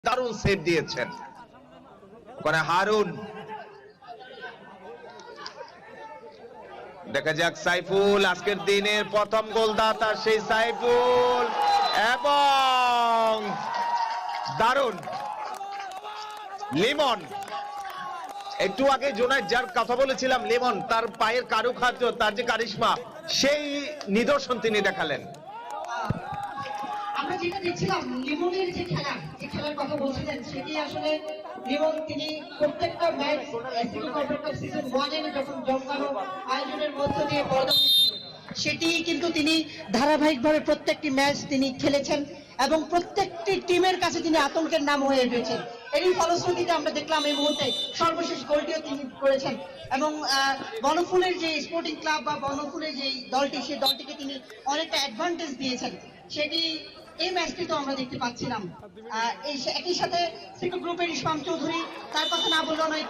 দারুণ সেভ দিয়েছেন ওখানে হারুন। দেখা যাক সাইফুল আজকের দিনের প্রথম গোলদাতা সেই সাইফুল, এবং দারুণ লিমন। একটু আগে জোনায়েদ যার কথা বলেছিলাম, লিমন তার পায়ের কারুকার্য, তার যে কারিশমা, সেই নিদর্শন তিনি দেখালেন। আমরা যেটা দেখছিলাম লিমনের যে খেলার কথা বলছিলেন, সেটি আসলে লিমন তিনি প্রত্যেকটা ম্যাচ সিটি কর্পোরেটর সিজন 1 এ যখন জমকানো আয়োজনের মধ্য দিয়ে পর্দা সেটি কিন্তু তিনি ধারাবাহিকভাবে প্রত্যেকটি ম্যাচ তিনি খেলেছেন এবং প্রত্যেকটি টিমের কাছে তিনি আতঙ্কের নাম হয়ে উঠেছেন। এরই ফলশ্রুতিতে আমরা দেখলাম এই মুহূর্তে সর্বশেষ গোলটিও তিনি করেছেন এবং বনফুলের যে স্পোর্টিং ক্লাব বা বনফুলের যে দলটি, সেই দলটিকে তিনি অনেকটা অ্যাডভান্টেজ দিয়েছেন, সেটি এই ম্যাচটি তো আমরা দেখতে পাচ্ছিলাম। এই একই সাথে সিটি গ্রুপের ইসমাম চৌধুরী, তার কথা না বললেও নয়।